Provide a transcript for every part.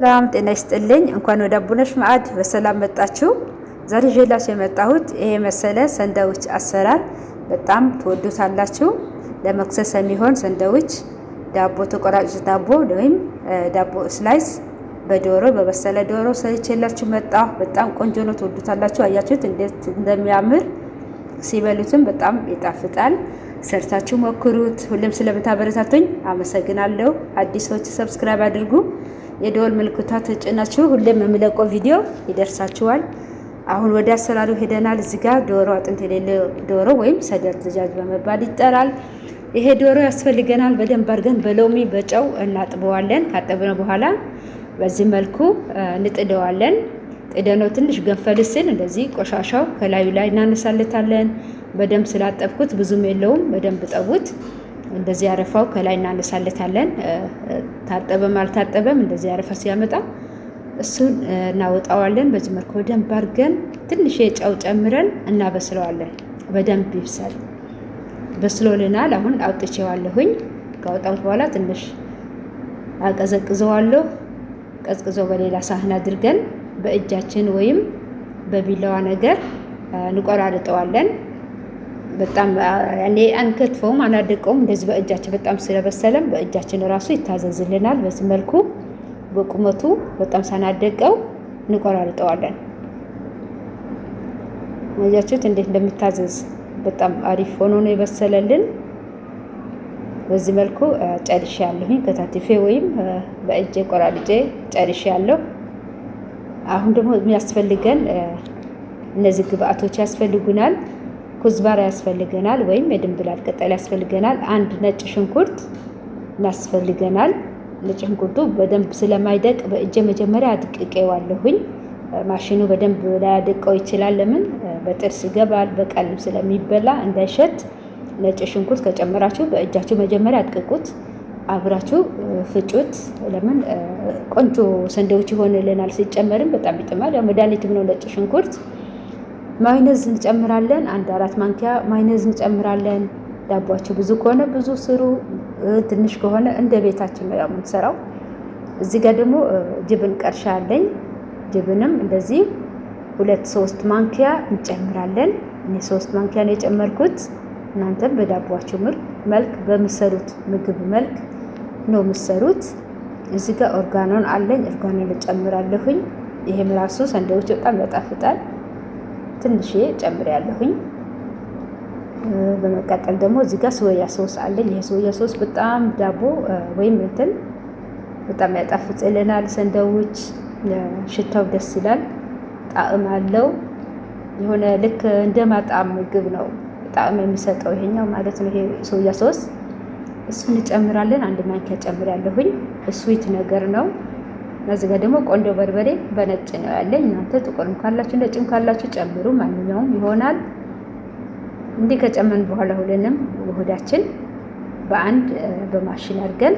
ሰላም ጤና ይስጥልኝ። እንኳን ወደ አቡነሽ ማዕድ በሰላም መጣችሁ። ዛሬ ይዤላችሁ የመጣሁት ይሄ መሰለ ሰንደዊች አሰራር በጣም ትወዱታላችሁ። ለመክሰስ የሚሆን ሰንደዊች ዳቦ ተቆራጭ ዳቦ ወይም ዳቦ ስላይስ በዶሮ በበሰለ ዶሮ ሰርቼላችሁ መጣሁ። በጣም ቆንጆ ነው፣ ትወዱታላችሁ። አያችሁት እንዴት እንደሚያምር፣ ሲበሉትም በጣም ይጣፍጣል። ሰርታችሁ ሞክሩት። ሁሌም ስለምታበረታቱኝ አመሰግናለሁ። አዲሶች ሰብስክራይብ አድርጉ። የደወል ምልክቷ ተጭናችሁ ሁሌም የሚለቀው ቪዲዮ ይደርሳችኋል። አሁን ወደ አሰራሩ ሄደናል። እዚህ ጋር ዶሮ አጥንት የሌለው ዶሮ ወይም ሰደር ደጃጅ በመባል ይጠራል። ይሄ ዶሮ ያስፈልገናል። በደንብ አድርገን በሎሚ በጨው እናጥበዋለን። ካጠብነው በኋላ በዚህ መልኩ እንጥደዋለን። ጥደነው ትንሽ ገንፈል ሲል እንደዚህ ቆሻሻው ከላዩ ላይ እናነሳለታለን። በደንብ ስላጠብኩት ብዙም የለውም። በደንብ ጠቡት። እንደዚህ አረፋው ከላይ እናነሳለታለን። ታጠበም አልታጠበም እንደዚህ አረፋ ሲያመጣ እሱን እናወጣዋለን። በዚህ መልኩ በደንብ አድርገን ትንሽ ጨው ጨምረን እናበስለዋለን። በደንብ ይብሳል። በስሎልናል። አሁን አውጥቼዋለሁኝ። ካወጣሁት በኋላ ትንሽ አቀዘቅዘዋለሁ። ቀዝቅዞ በሌላ ሳህን አድርገን በእጃችን ወይም በቢላዋ ነገር እንቆራርጠዋለን። በጣም ያኔ አንከትፈውም አናደቀውም። እንደዚህ በእጃችን በጣም ስለበሰለም በእጃችን ራሱ ይታዘዝልናል። በዚህ መልኩ በቁመቱ በጣም ሳናደቀው እንቆራርጠዋለን። አያችሁት እንዴት እንደሚታዘዝ በጣም አሪፍ ሆኖ ነው የበሰለልን። በዚህ መልኩ ጨርሻለሁኝ። ከታትፌ ወይም በእጄ ቆራርጬ ጨርሻለሁ። አሁን ደግሞ የሚያስፈልገን እነዚህ ግብአቶች ያስፈልጉናል። ኩዝባራ ያስፈልገናል ወይም የድንብላል ቅጠል ያስፈልገናል። አንድ ነጭ ሽንኩርት ያስፈልገናል። ነጭ ሽንኩርቱ በደንብ ስለማይደቅ በእጄ መጀመሪያ አድቅቄዋለሁኝ። ማሽኑ በደንብ ላያደቀው ይችላል። ለምን በጥርስ ይገባል፣ በቀልም ስለሚበላ እንዳይሸት። ነጭ ሽንኩርት ከጨመራችሁ በእጃችሁ መጀመሪያ አድቅቁት፣ አብራችሁ ፍጩት። ለምን ቆንጆ ሰንደዊች ይሆንልናል። ሲጨመርም በጣም ይጥማል። ያው መድኃኒትም ነው ነጭ ሽንኩርት። ማይነዝ እንጨምራለን። 1-4 ማንኪያ ማይነዝ እንጨምራለን። ዳቦአችሁ ብዙ ከሆነ ብዙ ስሩ፣ ትንሽ ከሆነ እንደ ቤታችን ነው የምንሰራው። እዚህ ጋር ደግሞ ጅብን ቀርሻ አለኝ። ጅብንም እንደዚህ 2-3 ማንኪያ እንጨምራለን። እኔ 3 ማንኪያ ነው የጨመርኩት። እናንተም በዳቦአችሁ መልክ በምሰሩት ምግብ መልክ ነው የምሰሩት። እዚህ ጋር ኦርጋኖን አለኝ። ኦርጋኖን እጨምራለሁኝ። ይሄም ራሱ ሰንደዊች በጣም ያጣፍጣል። ትንሽ ጨምሬያለሁኝ። በመቀጠል ደግሞ እዚህ ጋር ሶያ ሶስ አለኝ። ይሄ ሶያ ሶስ በጣም ዳቦ ወይም እንትን በጣም ያጣፍጥልናል። ሰንደዊች ሽታው ደስ ይላል፣ ጣዕም አለው። የሆነ ልክ እንደ ማጣም ምግብ ነው ጣዕም የሚሰጠው ይሄኛው ማለት ነው። ይሄ ሶያ ሶስ እሱን እንጨምራለን። 1 ማንኪያ ጨምሬያለሁኝ። ስዊት ነገር ነው። እዚህ ጋር ደግሞ ቆንጆ በርበሬ በነጭ ነው ያለኝ። እናንተ ጥቁርም ካላችሁ ነጭም ካላችሁ ጨምሩ፣ ማንኛውም ይሆናል። እንዲህ ከጨመን በኋላ ሁሉንም ውህዳችን በአንድ በማሽን አድርገን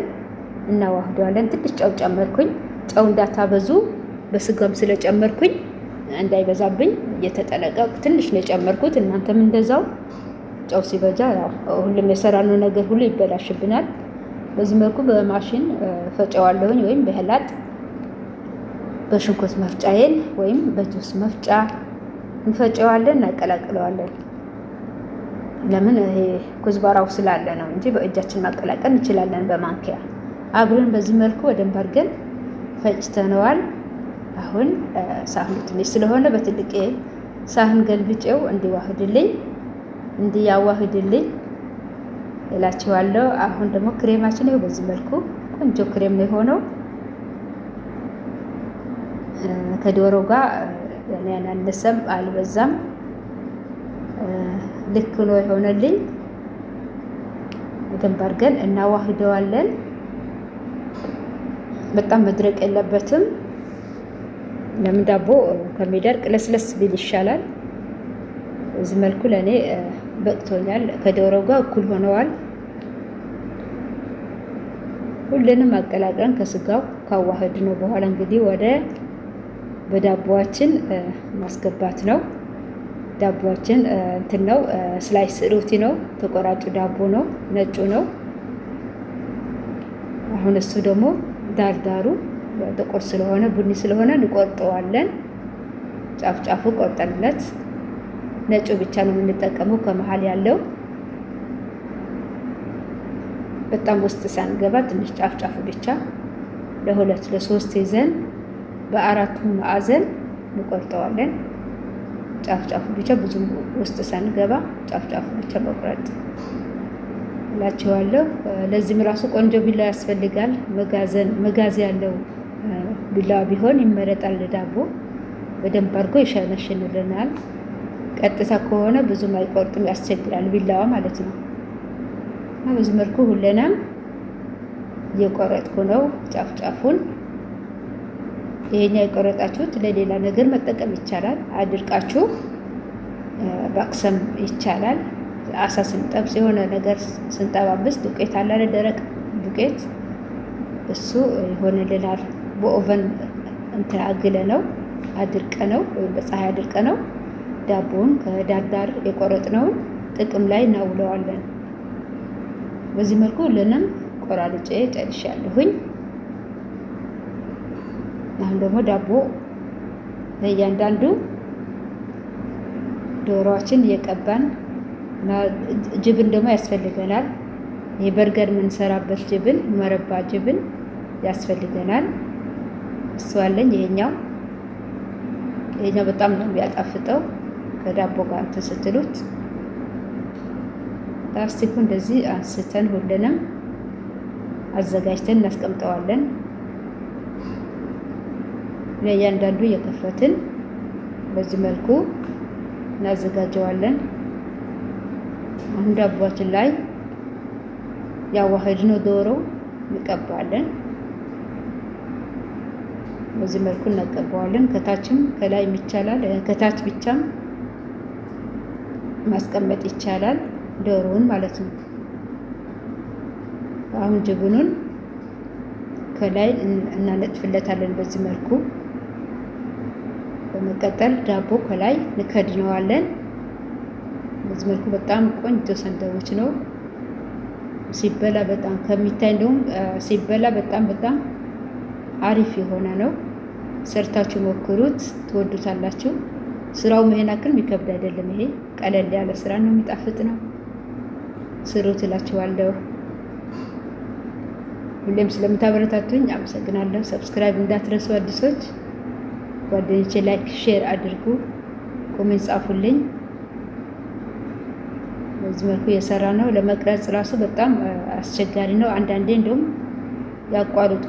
እናዋህደዋለን። ትንሽ ጨው ጨመርኩኝ። ጨው እንዳታበዙ፣ በስጋም ስለጨመርኩኝ እንዳይበዛብኝ እየተጠነቀቁ ትንሽ ነው የጨመርኩት። እናንተም እንደዛው። ጨው ሲበዛ ሁሉም የሰራነው ነገር ሁሉ ይበላሽብናል። በዚህ መልኩ በማሽን ፈጨዋለሁኝ ወይም በህላጥ በሽንኩርት መፍጫዬን ወይም በጁስ መፍጫ እንፈጨዋለን፣ እናቀላቅለዋለን። ለምን ይሄ ኩዝባራው ስላለ ነው እንጂ በእጃችን ማቀላቀል እንችላለን በማንኪያ። አብረን በዚህ መልኩ በደንብ አድርገን ፈጭተነዋል። አሁን ሳህኑ ትንሽ ስለሆነ በትልቅ ሳህን ገልብጬው እንዲያዋህድልኝ እላችኋለሁ። አሁን ደግሞ ክሬማችን ነው። በዚህ መልኩ ቆንጆ ክሬም ነው የሆነው። ከዶሮ ጋር ያናነሰም አልበዛም፣ ልክ ነው የሆነልኝ። በደንብ አድርገን እናዋህደዋለን። በጣም መድረቅ የለበትም። ለምን ዳቦ ከሚደርቅ ለስለስ ቢል ይሻላል። በዚህ መልኩ ለእኔ በቅቶኛል። ከዶሮ ጋር እኩል ሆነዋል። ሁሉንም አቀላቅለን ከስጋው ካዋህድ ነው በኋላ እንግዲህ ወደ በዳቦአችን ማስገባት ነው። ዳቦአችን እንትን ነው ስላይስ ሩቲ ነው፣ ተቆራጩ ዳቦ ነው፣ ነጩ ነው። አሁን እሱ ደግሞ ዳርዳሩ ጥቁር ስለሆነ ቡኒ ስለሆነ እንቆርጠዋለን። ጫፍ ጫፉ ቆርጠንለት ነጩ ብቻ ነው የምንጠቀመው ከመሀል ያለው በጣም ውስጥ ሳንገባ ትንሽ ጫፍ ጫፉ ብቻ ለሁለት ለሶስት ይዘን በአራቱም ማዕዘን እንቆርጠዋለን። ጫፍ ጫፉ ብቻ ብዙ ውስጥ ሳንገባ ጫፍ ጫፉ ብቻ መቁረጥ እላቸዋለሁ። ለዚህም ራሱ ቆንጆ ቢላ ያስፈልጋል። መጋዝ ያለው ቢላ ቢሆን ይመረጣል። ዳቦ በደንብ አድርጎ ይሸነሽንልናል። ቀጥታ ከሆነ ብዙም አይቆርጥም፣ ያስቸግራል ቢላዋ ማለት ነው። በዚህ መልኩ ሁሉንም እየቆረጥኩ ነው ጫፍ ጫፉን። ይሄኛ የቆረጣችሁት ለሌላ ነገር መጠቀም ይቻላል። አድርቃችሁ ባክሰም ይቻላል። አሳ ስንጠብስ የሆነ ነገር ስንጠባብስ ዱቄት አለ ደረቅ ዱቄት እሱ ይሆንልናል። በኦቨን እንትን አግለ ነው አድርቀ ነው ወይም በፀሐይ አድርቀ ነው ዳቦውን ከዳርዳር የቆረጥነውን ጥቅም ላይ እናውለዋለን። በዚህ መልኩ ሁሉንም ቆራርጬ ጨርሻለሁኝ። አሁን ደግሞ ዳቦ ለእያንዳንዱ ዶሮዎችን እየቀባን ጅብን ደግሞ ያስፈልገናል። ይሄ በርገር የምንሰራበት ጅብን መረባ ጅብን ያስፈልገናል። እሱ አለኝ። ይሄኛው በጣም ነው የሚያጣፍጠው ከዳቦ ጋር እንትን ስትሉት። ላስቲኩ እንደዚህ አንስተን ሁሉንም አዘጋጅተን እናስቀምጠዋለን። ለእያንዳንዱ እየከፈትን በዚህ መልኩ እናዘጋጀዋለን። አሁን ዳቦችን ላይ ያዋህድነው ዶሮ እንቀባለን። በዚህ መልኩ እናቀባዋለን። ከታችም ከላይም ይቻላል። ከታች ብቻም ማስቀመጥ ይቻላል ዶሮውን ማለት ነው። አሁን ጅብኑን ከላይ እናነጥፍለታለን በዚህ መልኩ። በመቀጠል ዳቦ ከላይ እንከድነዋለን። በዚህ መልኩ በጣም ቆንጆ ሰንደዊች ነው። ሲበላ በጣም ከሚታይ እንደውም ሲበላ በጣም አሪፍ የሆነ ነው። ሰርታችሁ ሞክሩት፣ ትወዱታላችሁ። ስራው ይሄን አክል የሚከብድ አይደለም። ይሄ ቀለል ያለ ስራ ነው፣ የሚጣፍጥ ነው። ስሩት እላችኋለሁ። ሁሌም ስለምታበረታቱኝ አመሰግናለሁ። ሰብስክራይብ እንዳትረሱ አዲሶች ጓደኞቼ፣ ላይክ ሼር አድርጉ፣ ኮሜንት ጻፉልኝ። በዚህ መልኩ የሰራ ነው። ለመቅረጽ ራሱ በጣም አስቸጋሪ ነው። አንዳንዴ እንደውም ያቋርጡ